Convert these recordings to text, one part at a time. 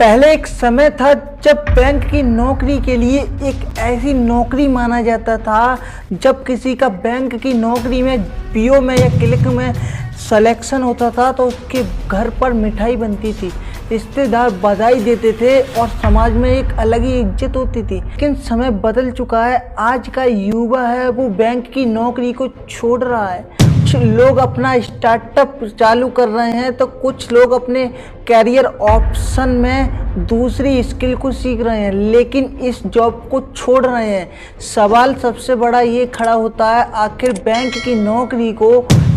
पहले एक समय था जब बैंक की नौकरी के लिए एक ऐसी नौकरी माना जाता था। जब किसी का बैंक की नौकरी में पीओ में या क्लिक में सिलेक्शन होता था तो उसके घर पर मिठाई बनती थी, रिश्तेदार बधाई देते थे और समाज में एक अलग ही इज्जत होती थी। लेकिन समय बदल चुका है। आज का युवा है वो बैंक की नौकरी को छोड़ रहा है। कुछ लोग अपना स्टार्टअप चालू कर रहे हैं तो कुछ लोग अपने कैरियर ऑप्शन में दूसरी स्किल को सीख रहे हैं, लेकिन इस जॉब को छोड़ रहे हैं। सवाल सबसे बड़ा ये खड़ा होता है, आखिर बैंक की नौकरी को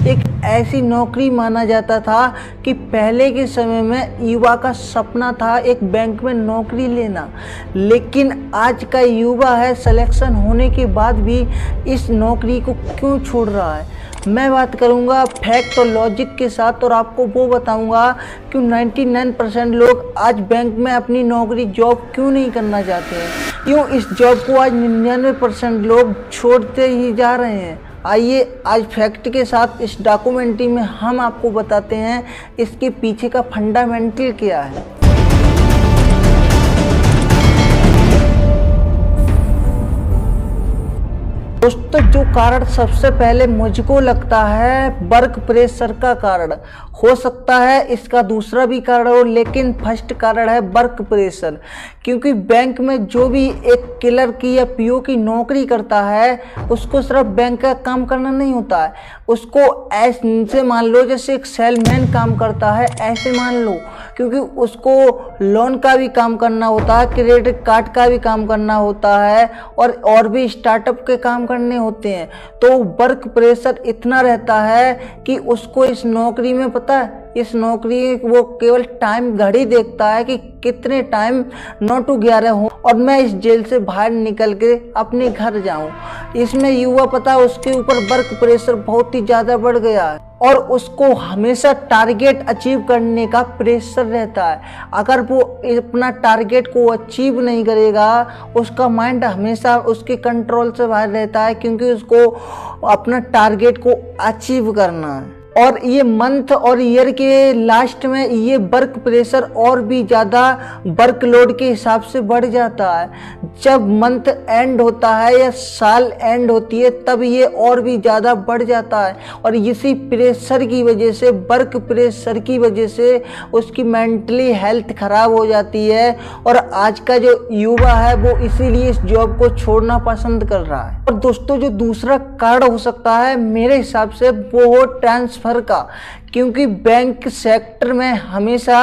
एक ऐसी नौकरी माना जाता था कि पहले के समय में युवा का सपना था एक बैंक में नौकरी लेना, लेकिन आज का युवा है सिलेक्शन होने के बाद भी इस नौकरी को क्यों छोड़ रहा है। मैं बात करूंगा फैक्ट और लॉजिक के साथ और आपको वो बताऊंगा कि 99% लोग आज बैंक में अपनी नौकरी जॉब क्यों नहीं करना चाहते हैं, क्यों इस जॉब को आज 99% लोग छोड़ते ही जा रहे हैं। आइए आज फैक्ट के साथ इस डॉक्यूमेंट्री में हम आपको बताते हैं इसके पीछे का फंडामेंटल क्या है। दोस्तों, जो कारण सबसे पहले मुझको लगता है वर्क प्रेशर का कारण हो सकता है, इसका दूसरा भी कारण हो, लेकिन फर्स्ट कारण है वर्क प्रेशर। क्योंकि बैंक में जो भी एक क्लर्क की या पीओ की नौकरी करता है उसको सिर्फ बैंक का काम करना नहीं होता है, उसको ऐसे मान लो जैसे एक सेलमैन काम करता है, ऐसे मान लो, क्योंकि उसको लोन का भी काम करना होता है, क्रेडिट कार्ड का भी काम करना होता है और भी स्टार्टअप के काम करने होते हैं। तो वर्क प्रेशर इतना रहता है कि उसको इस नौकरी में पता है, इस नौकरी वो केवल टाइम घड़ी देखता है कि कितने टाइम 9 to 11 हो और मैं इस जेल से बाहर निकल के अपने घर जाऊं। इसमें युवा पता है उसके ऊपर वर्क प्रेशर बहुत ही ज़्यादा बढ़ गया है और उसको हमेशा टारगेट अचीव करने का प्रेशर रहता है। अगर वो अपना टारगेट को अचीव नहीं करेगा उसका माइंड हमेशा उसके कंट्रोल से बाहर रहता है, क्योंकि उसको अपना टारगेट को अचीव करना है। और ये मंथ और ईयर के लास्ट में ये वर्क प्रेशर और भी ज़्यादा वर्कलोड के हिसाब से बढ़ जाता है। जब मंथ एंड होता है या साल एंड होती है तब ये और भी ज़्यादा बढ़ जाता है और इसी प्रेशर की वजह से, वर्क प्रेशर की वजह से उसकी मेंटली हेल्थ खराब हो जाती है और आज का जो युवा है वो इसीलिए इस जॉब को छोड़ना पसंद कर रहा है। और दोस्तों, जो दूसरा कारण हो सकता है मेरे हिसाब से वो हो ट्रांसफर का, क्योंकि बैंक सेक्टर में हमेशा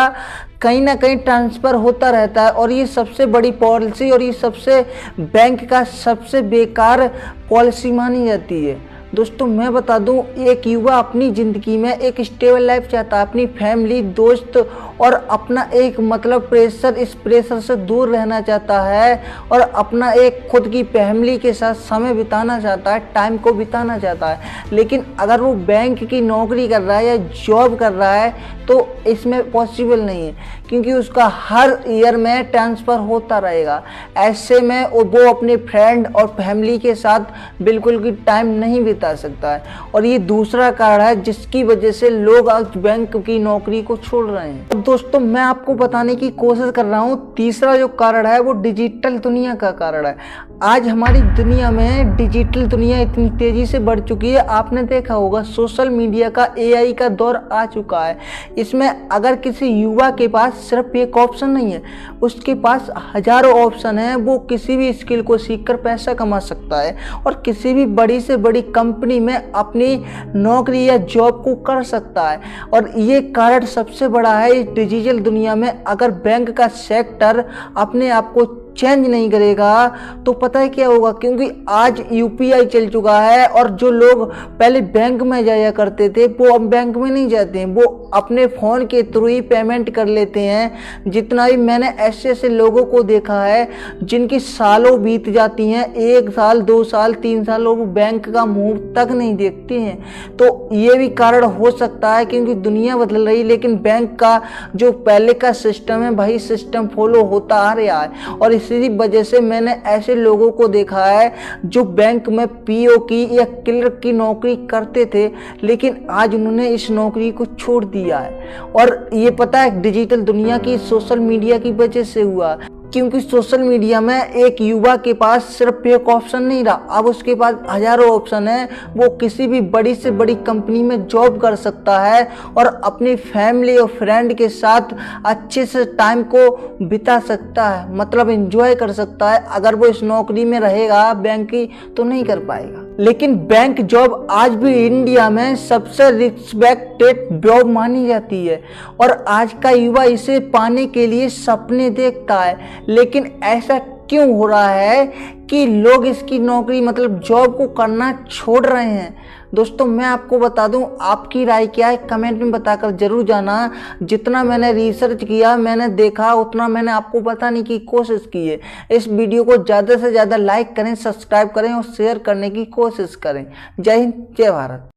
कहीं ना कहीं ट्रांसफ़र होता रहता है और ये सबसे बड़ी पॉलिसी और ये सबसे बैंक का सबसे बेकार पॉलिसी मानी जाती है। दोस्तों, मैं बता दूं, एक युवा अपनी ज़िंदगी में एक स्टेबल लाइफ चाहता है, अपनी फैमिली, दोस्त और अपना एक प्रेशर, इस प्रेशर से दूर रहना चाहता है और अपना एक खुद की फैमिली के साथ समय बिताना चाहता है, टाइम को बिताना चाहता है। लेकिन अगर वो बैंक की नौकरी कर रहा है या जॉब कर रहा है तो इसमें पॉसिबल नहीं है, क्योंकि उसका हर ईयर में ट्रांसफ़र होता रहेगा। ऐसे में वो अपने फ्रेंड और फैमिली के साथ बिल्कुल भी टाइम नहीं बिता सकता है और ये दूसरा कारण है जिसकी वजह से लोग आज बैंक की नौकरी को छोड़ रहे हैं। तो दोस्तों, मैं आपको बताने की कोशिश कर रहा हूँ तीसरा जो कारण है वो डिजिटल दुनिया का कारण है। आज हमारी दुनिया में डिजिटल दुनिया इतनी तेज़ी से बढ़ चुकी है, आपने देखा होगा सोशल मीडिया का, एआई का दौर आ चुका है। इसमें अगर किसी युवा के पास सिर्फ एक ऑप्शन नहीं है, उसके पास हजारों ऑप्शन हैं। वो किसी भी स्किल को सीखकर पैसा कमा सकता है और किसी भी बड़ी से बड़ी कंपनी में अपनी नौकरी या जॉब को कर सकता है। और ये कारण सबसे बड़ा है इस डिजिटल दुनिया में। अगर बैंक का सेक्टर अपने आप को चेंज नहीं करेगा तो पता है क्या होगा, क्योंकि आज यूपीआई चल चुका है और जो लोग पहले बैंक में जाया करते थे वो अब बैंक में नहीं जाते हैं, वो अपने फ़ोन के थ्रू ही पेमेंट कर लेते हैं। जितना भी मैंने ऐसे लोगों को देखा है जिनकी सालों बीत जाती हैं, 1 साल 2 साल 3 साल, वो बैंक का मुंह तक नहीं देखते हैं। तो ये भी कारण हो सकता है, क्योंकि दुनिया बदल रही, लेकिन बैंक का जो पहले का सिस्टम है वही सिस्टम फॉलो होता आ रहा है और इसी वजह से मैंने ऐसे लोगों को देखा है जो बैंक में पीओ की या क्लर्क की नौकरी करते थे, लेकिन आज उन्होंने इस नौकरी को छोड़ दिया है। और ये पता है डिजिटल दुनिया की, सोशल मीडिया की वजह से हुआ, क्योंकि सोशल मीडिया में एक युवा के पास सिर्फ एक ऑप्शन नहीं रहा, अब उसके पास हजारों ऑप्शन है। वो किसी भी बड़ी से बड़ी कंपनी में जॉब कर सकता है और अपनी फैमिली और फ्रेंड के साथ अच्छे से टाइम को बिता सकता है, मतलब एंजॉय कर सकता है। अगर वो इस नौकरी में रहेगा बैंक की तो नहीं कर पाएगा। लेकिन बैंक जॉब आज भी इंडिया में सबसे रिस्पेक्टेड जॉब मानी जाती है और आज का युवा इसे पाने के लिए सपने देखता है। लेकिन ऐसा क्यों हो रहा है कि लोग इसकी नौकरी मतलब जॉब को करना छोड़ रहे हैं? दोस्तों मैं आपको बता दूं, आपकी राय क्या है कमेंट में बताकर जरूर जाना। जितना मैंने रिसर्च किया, मैंने देखा, उतना मैंने आपको बताने की कोशिश की है। इस वीडियो को ज़्यादा से ज़्यादा लाइक करें, सब्सक्राइब करें और शेयर करने की कोशिश करें। जय हिंद, जय भारत।